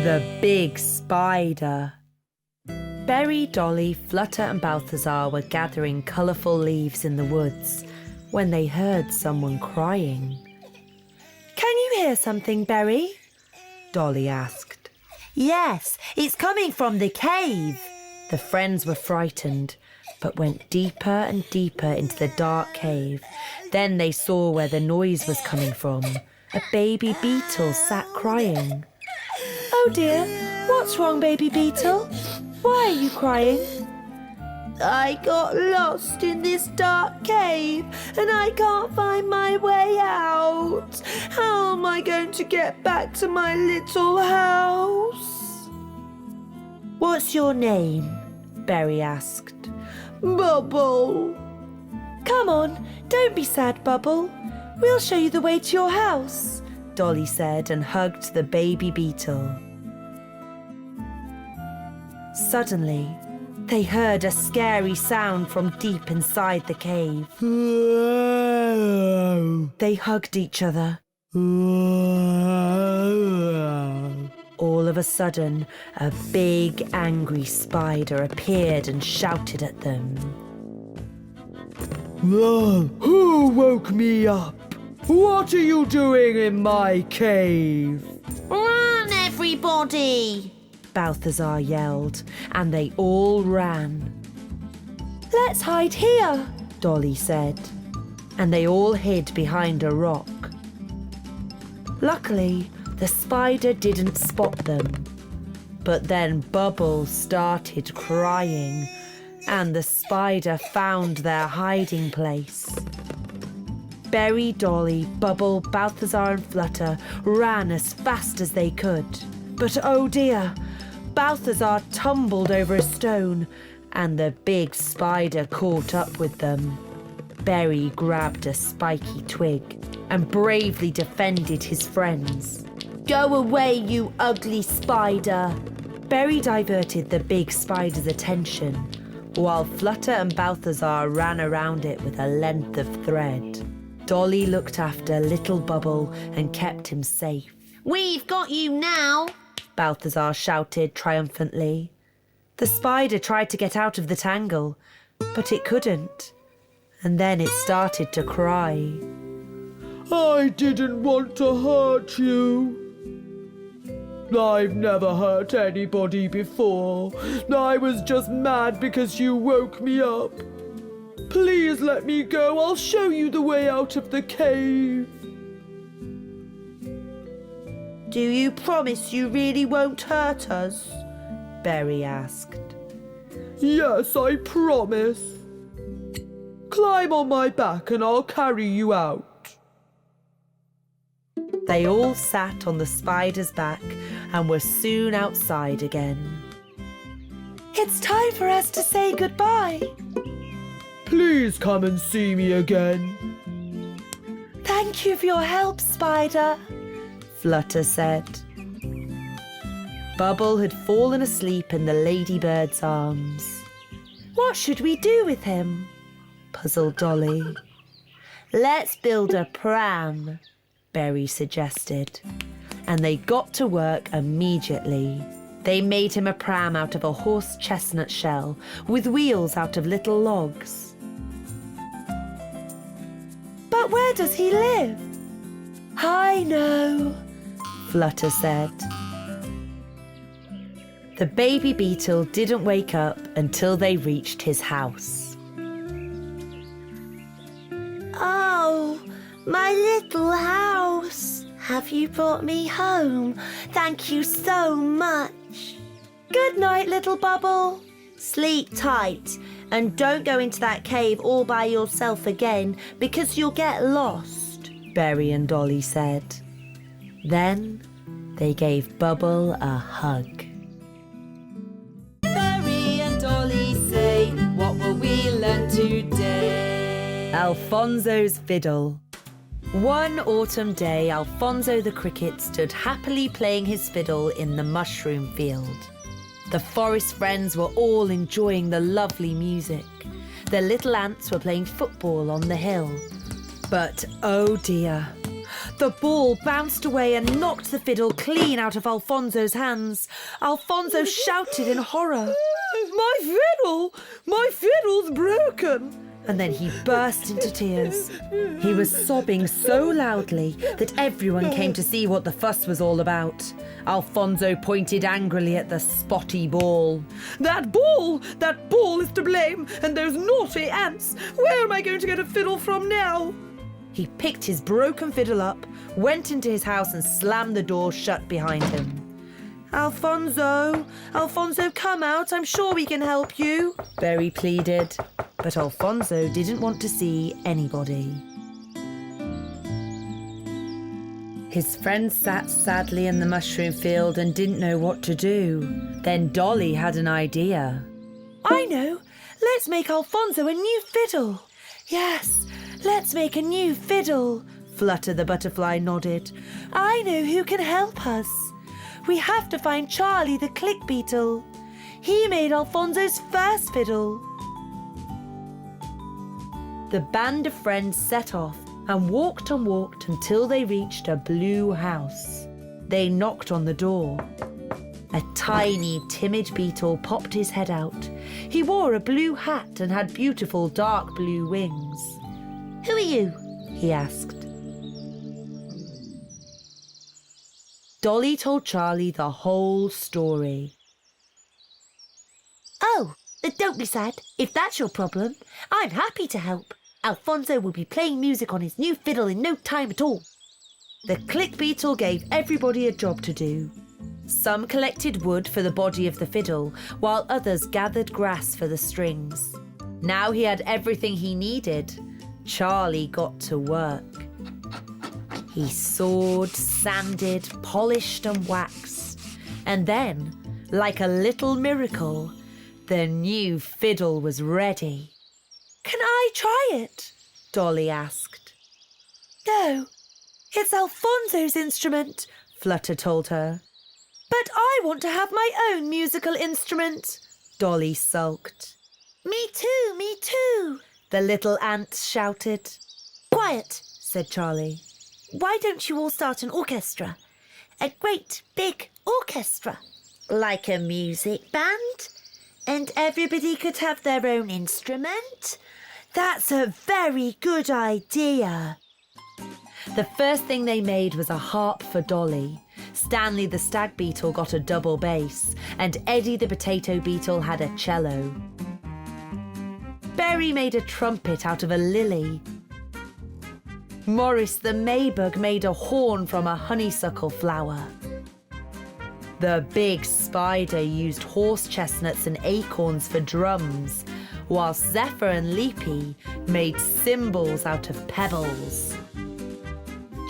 The big spider. Berry, Dolly, Flutter and Balthazar were gathering colourful leaves in the woods when they heard someone crying. Can you hear something, Berry? Dolly asked. Yes, it's coming from the cave. The friends were frightened, but went deeper and deeper into the dark cave. Then they saw where the noise was coming from. A baby beetle sat crying. Oh dear, what's wrong, baby beetle? Why are you crying? I got lost in this dark cave and I can't find my way out. How am I going to get back to my little house? What's your name? Berry asked. Bubble. Come on, don't be sad, Bubble. We'll show you the way to your house, Dolly said and hugged the baby beetle. Suddenly, they heard a scary sound from deep inside the cave. They hugged each other. All of a sudden, a big, angry spider appeared and shouted at them. Who woke me up? What are you doing in my cave? Run, everybody! Balthazar yelled, and they all ran. Let's hide here, Dolly said, and they all hid behind a rock. Luckily, the spider didn't spot them, but then Bubble started crying, and the spider found their hiding place. Berry, Dolly, Bubble, Balthazar and Flutter ran as fast as they could. But oh dear, Balthazar tumbled over a stone and the big spider caught up with them. Berry grabbed a spiky twig and bravely defended his friends. Go away, you ugly spider! Berry diverted the big spider's attention while Flutter and Balthazar ran around it with a length of thread. Dolly looked after little Bubble and kept him safe. We've got you now! Balthazar shouted triumphantly. The spider tried to get out of the tangle, but it couldn't. And then it started to cry. I didn't want to hurt you. I've never hurt anybody before. I was just mad because you woke me up. Please let me go. I'll show you the way out of the cave. Do you promise you really won't hurt us? Berry asked. Yes, I promise. Climb on my back and I'll carry you out. They all sat on the spider's back and were soon outside again. It's time for us to say goodbye. Please come and see me again. Thank you for your help, Spider, Flutter said. Bubble had fallen asleep in the ladybird's arms. What should we do with him? Puzzled Dolly. Let's build a pram, Berry suggested, and they got to work immediately. They made him a pram out of a horse chestnut shell with wheels out of little logs. But where does he live? I know, Flutter said. The baby beetle didn't wake up until they reached his house. Oh, my little house. Have you brought me home? Thank you so much. Good night, little Bubble. Sleep tight and don't go into that cave all by yourself again because you'll get lost, Berry and Dolly said. Then they gave Bubble a hug. Berry and Dolly say, what will we learn today? Alfonzo's Fiddle. One autumn day, Alfonzo the cricket stood happily playing his fiddle in the mushroom field. The forest friends were all enjoying the lovely music. The little ants were playing football on the hill. But oh dear, The ball bounced away and knocked the fiddle clean out of Alfonzo's hands. Alfonzo shouted in horror. My fiddle! My fiddle's broken! And then he burst into tears. He was sobbing so loudly that everyone came to see what the fuss was all about. Alfonzo pointed angrily at the spotty ball. That ball is to blame, and those naughty ants. Where am I going to get a fiddle from now? He picked his broken fiddle up, went into his house and slammed the door shut behind him. Alfonso, come out. I'm sure we can help you, Berry pleaded. But Alfonso didn't want to see anybody. His friends sat sadly in the mushroom field and didn't know what to do. Then Dolly had an idea. I know. Let's make Alfonso a new fiddle. Yes, let's make a new fiddle. Flutter the butterfly nodded. I know who can help us. We have to find Charlie the click beetle. He made Alfonso's first fiddle. The band of friends set off and walked until they reached a blue house. They knocked on the door. A tiny, timid beetle popped his head out. He wore a blue hat and had beautiful dark blue wings. Who are you? He asked. Dolly told Charlie the whole story. Oh, don't be sad. If that's your problem, I'm happy to help. Alfonso will be playing music on his new fiddle in no time at all. The click beetle gave everybody a job to do. Some collected wood for the body of the fiddle, while others gathered grass for the strings. Now he had everything he needed. Charlie got to work. He sawed, sanded, polished and waxed. And then, like a little miracle, the new fiddle was ready. Can I try it? Dolly asked. No, it's Alfonso's instrument, Flutter told her. But I want to have my own musical instrument, Dolly sulked. Me too, the little ants shouted. Quiet, said Charlie. Why don't you all start an orchestra? A great big orchestra. Like a music band? And everybody could have their own instrument? That's a very good idea. The first thing they made was a harp for Dolly. Stanley the stag beetle got a double bass, and Eddie the potato beetle had a cello. Berry made a trumpet out of a lily. Morris the maybug made a horn from a honeysuckle flower. The big spider used horse chestnuts and acorns for drums, whilst Zephyr and Leapy made cymbals out of pebbles.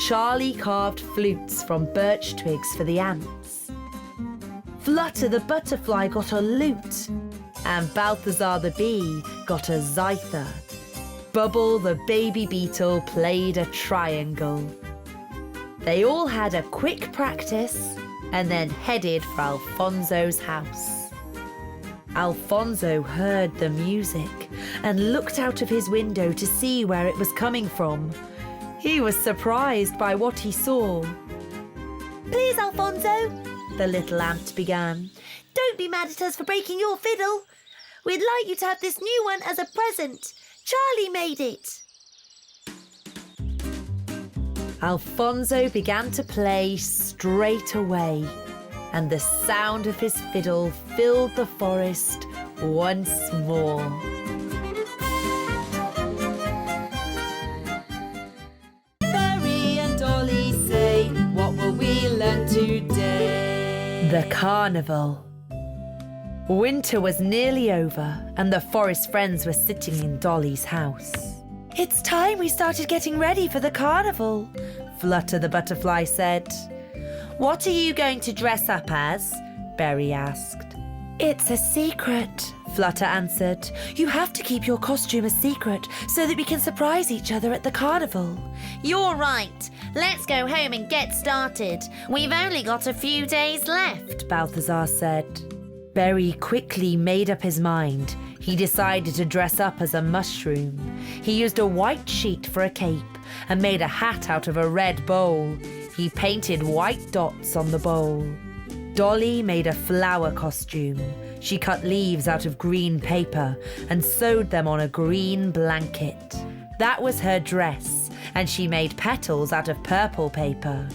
Charlie carved flutes from birch twigs for the ants. Flutter the butterfly got a lute, and Balthazar the bee got a zither. Bubble the baby beetle played a triangle. They all had a quick practice and then headed for Alfonso's house. Alfonso heard the music and looked out of his window to see where it was coming from. He was surprised by what he saw. Please, Alfonso, the little ant began. Don't be mad at us for breaking your fiddle. We'd like you to have this new one as a present. Charlie made it. Alfonso began to play straight away, and the sound of his fiddle filled the forest once more. Berry and Dolly say, what will we learn today? The Carnival. Winter was nearly over, and the forest friends were sitting in Dolly's house. It's time we started getting ready for the carnival, Flutter the butterfly said. What are you going to dress up as? Berry asked. It's a secret, Flutter answered. You have to keep your costume a secret so that we can surprise each other at the carnival. You're right. Let's go home and get started. We've only got a few days left, Balthazar said. Berry quickly made up his mind. He decided to dress up as a mushroom. He used a white sheet for a cape, and made a hat out of a red bowl. He painted white dots on the bowl. Dolly made a flower costume. She cut leaves out of green paper and sewed them on a green blanket. That was her dress, and she made petals out of purple paper.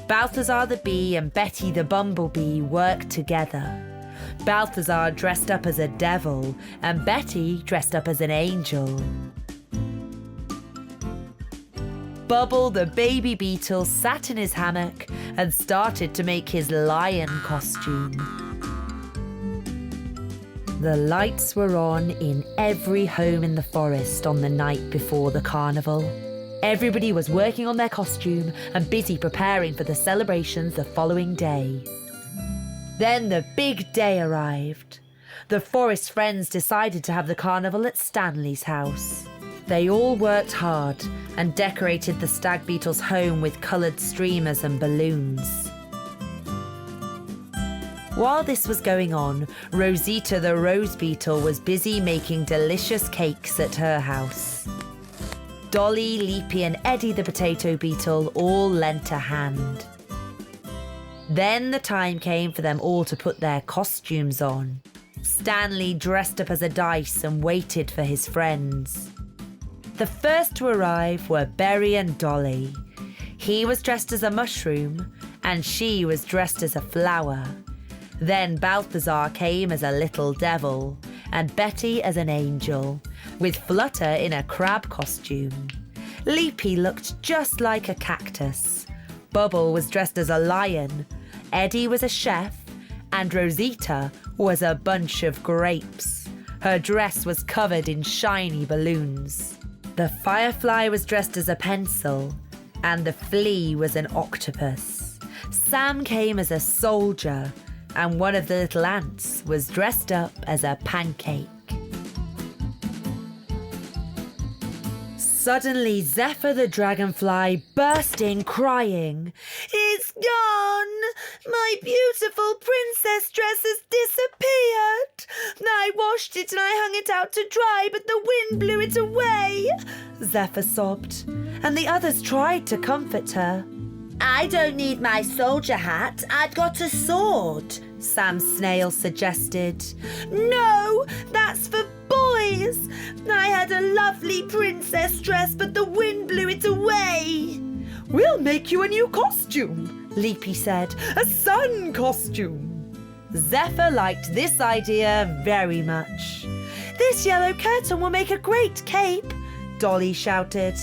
Balthazar the bee and Betty the bumblebee worked together. Balthazar dressed up as a devil and Betty dressed up as an angel. Bubble the baby beetle sat in his hammock and started to make his lion costume. The lights were on in every home in the forest on the night before the carnival. Everybody was working on their costume and busy preparing for the celebrations the following day. Then the big day arrived. The forest friends decided to have the carnival at Stanley's house. They all worked hard and decorated the stag beetle's home with coloured streamers and balloons. While this was going on, Rosita the rose beetle was busy making delicious cakes at her house. Dolly, Leapy and Eddie the potato beetle all lent a hand. Then the time came for them all to put their costumes on. Stanley dressed up as a dice and waited for his friends. The first to arrive were Berry and Dolly. He was dressed as a mushroom and she was dressed as a flower. Then Balthazar came as a little devil and Betty as an angel, with Flutter in a crab costume. Leapy looked just like a cactus. Bubble was dressed as a lion, Eddie was a chef, and Rosita was a bunch of grapes. Her dress was covered in shiny balloons. The firefly was dressed as a pencil, and the flea was an octopus. Sam came as a soldier, and one of the little ants was dressed up as a pancake. Suddenly, Zephyr the dragonfly burst in crying, "It's gone! My beautiful princess dress has disappeared! I washed it and I hung it out to dry, but the wind blew it away!" Zephyr sobbed, and the others tried to comfort her. "I don't need my soldier hat, I've got a sword," Sam Snail suggested. "No, that's for boys. I had a lovely princess dress, but the wind blew it away." "We'll make you a new costume," Leapy said. "A sun costume." Zephyr liked this idea very much. "This yellow curtain will make a great cape," Dolly shouted.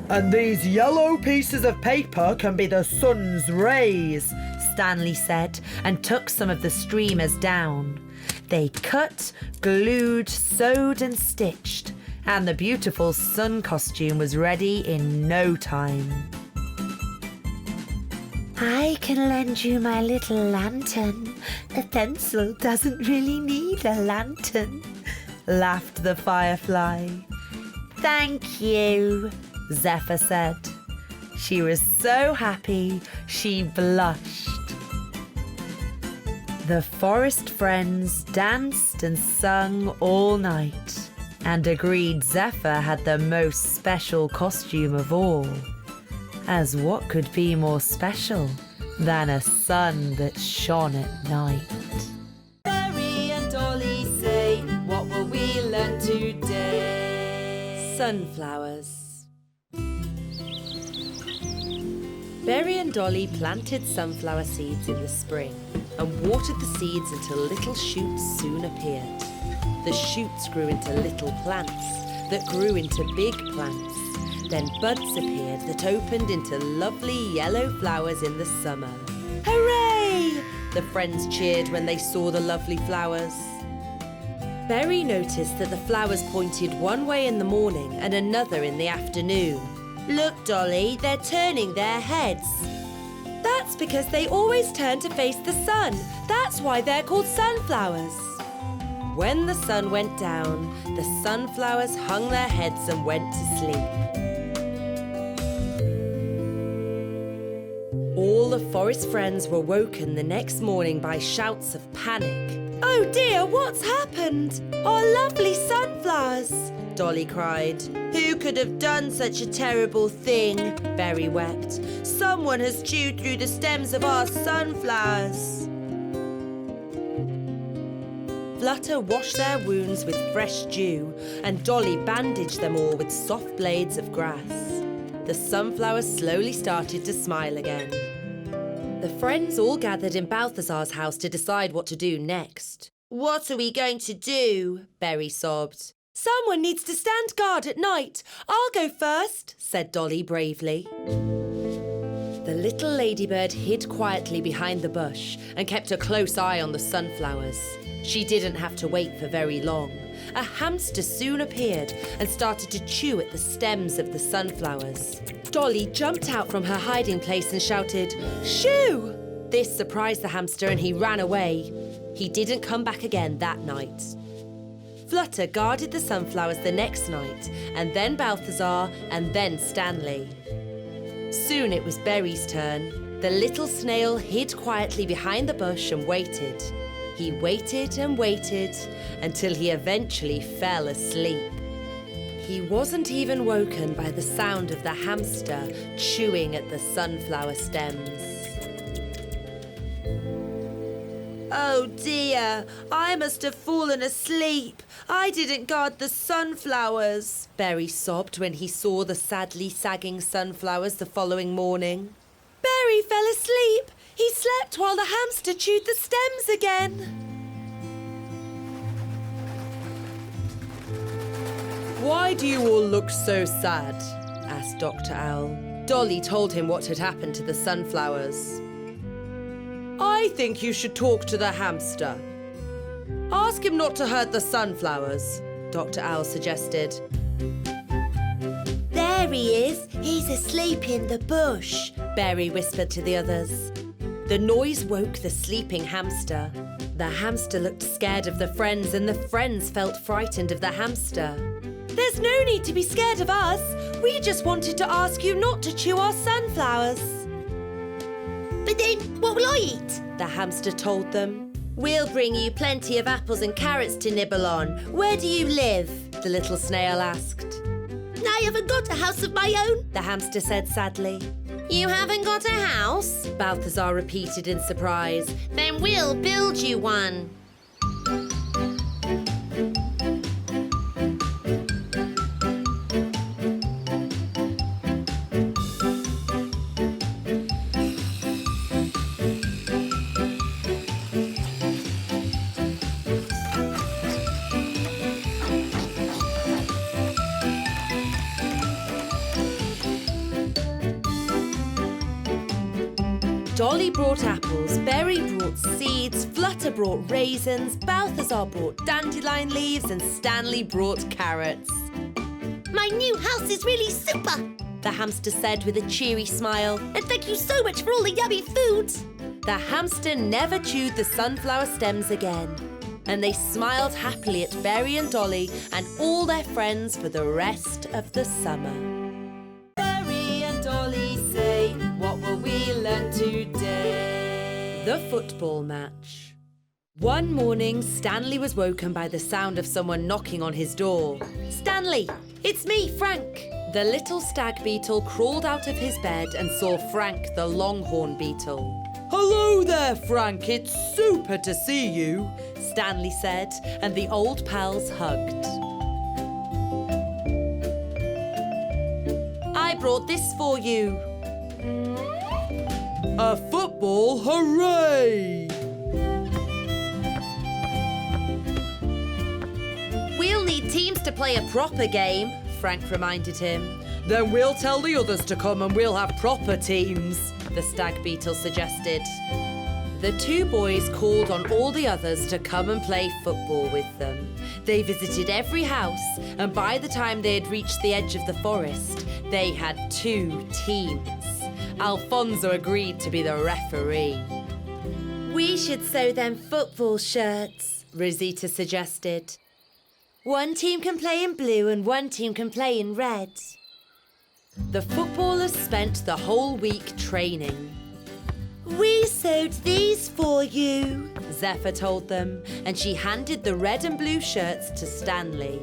"And these yellow pieces of paper can be the sun's rays," Stanley said, and took some of the streamers down. They cut, glued, sewed and stitched, and the beautiful sun costume was ready in no time. "I can lend you my little lantern. A pencil doesn't really need a lantern," laughed the firefly. "Thank you," Zephyr said. She was so happy she blushed. The forest friends danced and sung all night and agreed Zephyr had the most special costume of all. As what could be more special than a sun that shone at night? Berry and Dolly say, what will we learn today? Sunflowers. Berry and Dolly planted sunflower seeds in the spring and watered the seeds until little shoots soon appeared. The shoots grew into little plants that grew into big plants. Then buds appeared that opened into lovely yellow flowers in the summer. Hooray! The friends cheered when they saw the lovely flowers. Berry noticed that the flowers pointed one way in the morning and another in the afternoon. "Look, Dolly, they're turning their heads." "That's because they always turn to face the sun. That's why they're called sunflowers." When the sun went down, the sunflowers hung their heads and went to sleep. All the forest friends were woken the next morning by shouts of panic. "Oh dear, what's happened? Our lovely sunflowers! Dolly cried. Who could have done such a terrible thing? Berry wept. Someone has chewed through the stems of our sunflowers. Flutter washed their wounds with fresh dew, and Dolly bandaged them all with soft blades of grass. The sunflowers slowly started to smile again. The friends all gathered in Balthazar's house to decide what to do next. What are we going to do? Berry sobbed. Someone needs to stand guard at night. I'll go first, said Dolly bravely. The little ladybird hid quietly behind the bush and kept a close eye on the sunflowers. She didn't have to wait for very long. A hamster soon appeared and started to chew at the stems of the sunflowers. Dolly jumped out from her hiding place and shouted, "Shoo!" This surprised the hamster and he ran away. He didn't come back again that night. Flutter guarded the sunflowers the next night, and then Balthazar, and then Stanley. Soon it was Berry's turn. The little snail hid quietly behind the bush and waited. He waited and waited until he eventually fell asleep. He wasn't even woken by the sound of the hamster chewing at the sunflower stems. Oh dear, I must have fallen asleep. I didn't guard the sunflowers, Berry sobbed when he saw the sadly sagging sunflowers the following morning. Berry fell asleep. He slept while the hamster chewed the stems again. Why do you all look so sad? Asked Dr. Owl. Dolly told him what had happened to the sunflowers. I think you should talk to the hamster. Ask him not to hurt the sunflowers, Dr. Owl suggested. There he is. He's asleep in the bush, Berry whispered to the others. The noise woke the sleeping hamster. The hamster looked scared of the friends and the friends felt frightened of the hamster. There's no need to be scared of us. We just wanted to ask you not to chew our sunflowers. But then, what will I eat? The hamster told them. We'll bring you plenty of apples and carrots to nibble on. Where do you live? The little snail asked. I haven't got a house of my own, the hamster said sadly. You haven't got a house? Balthazar repeated in surprise. Then we'll build you one. Dolly brought apples, Berry brought seeds, Flutter brought raisins, Balthazar brought dandelion leaves and Stanley brought carrots. My new house is really super, the hamster said with a cheery smile. And thank you so much for all the yummy food. The hamster never chewed the sunflower stems again. And they smiled happily at Berry and Dolly and all their friends for the rest of the summer. Berry and Dolly say, what will we learn today? The football match. One morning, Stanley was woken by the sound of someone knocking on his door. Stanley, it's me, Frank. The little stag beetle crawled out of his bed and saw Frank the longhorn beetle. Hello there, Frank. It's super to see you, Stanley said, and the old pals hugged. I brought this for you. A football, hooray! We'll need teams to play a proper game, Frank reminded him. Then we'll tell the others to come and we'll have proper teams, the stag beetle suggested. The two boys called on all the others to come and play football with them. They visited every house, and by the time they had reached the edge of the forest, they had 2 teams. Alfonzo agreed to be the referee. We should sew them football shirts, Rosita suggested. One team can play in blue and one team can play in red. The footballers spent the whole week training. We sewed these for you, Zephyr told them, and she handed the red and blue shirts to Stanley.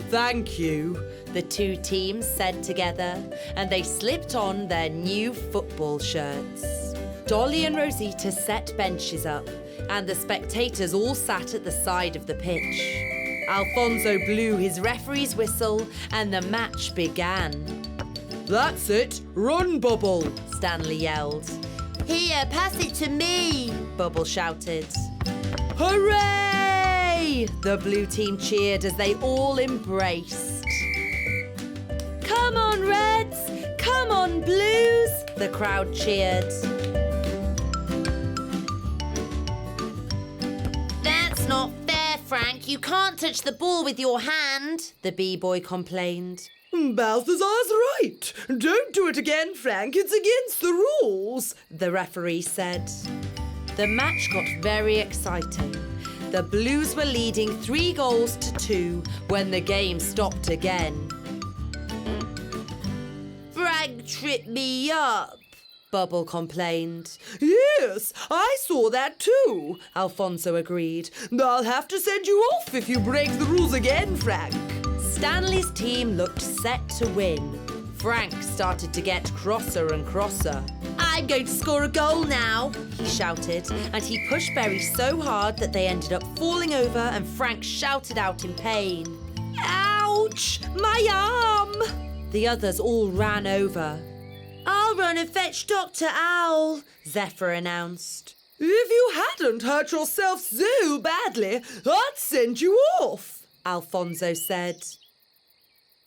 Thank you, the two teams said together, and they slipped on their new football shirts. Dolly and Rosita set benches up, and the spectators all sat at the side of the pitch. Alfonzo blew his referee's whistle, and the match began. That's it, run, Bubble, Stanley yelled. Here, pass it to me, Bubble shouted. Hooray! The blue team cheered as they all embraced. Come on, Reds! Come on, Blues! The crowd cheered. That's not fair, Frank. You can't touch the ball with your hand, The b-boy complained. Balthazar's right. Don't do it again, Frank. It's against the rules, The referee said. The match got very exciting. The Blues were leading 3-2 when the game stopped again. Frank tripped me up. Bubble complained. Yes, I saw that too, Alfonzo agreed. I'll have to send you off if you break the rules again, Frank. Stanley's team looked set to win. Frank started to get crosser and crosser. I'm going to score a goal now, He shouted, and he pushed Berry so hard that they ended up falling over, and Frank shouted out in pain. Ouch! My arm! The others all ran over. I'll run and fetch Dr. Owl, Zephyr announced. If you hadn't hurt yourself so badly, I'd send you off, Alfonzo said.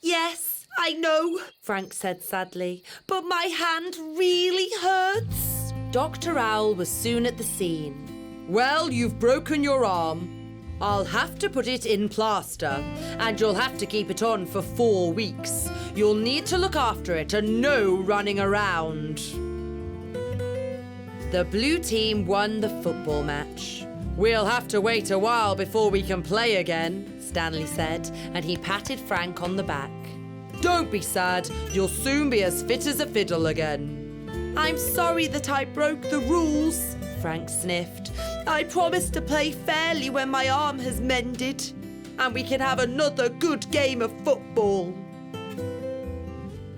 Yes, I know, Frank said sadly, but my hand really hurts. Dr. Owl was soon at the scene. Well, you've broken your arm. I'll have to put it in plaster, and you'll have to keep it on for 4 weeks. You'll need to look after it and no running around. The blue team won the football match. We'll have to wait a while before we can play again, Stanley said, and he patted Frank on the back. Don't be sad, you'll soon be as fit as a fiddle again. I'm sorry that I broke the rules, Frank sniffed. I promised to play fairly when my arm has mended, and we can have another good game of football.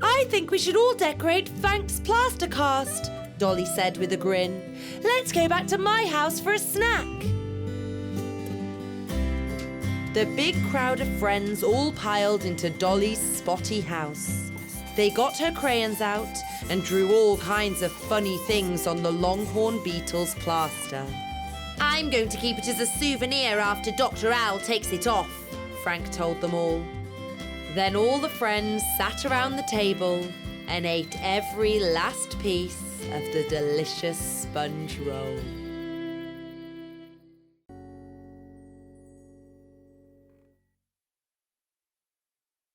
I think we should all decorate Frank's plaster cast, Dolly said with a grin. Let's go back to my house for a snack. The big crowd of friends all piled into Dolly's spotty house. They got her crayons out and drew all kinds of funny things on the longhorn beetle's plaster. I'm going to keep it as a souvenir after Dr. Owl takes it off, Frank told them all. Then all the friends sat around the table and ate every last piece of the delicious sponge roll.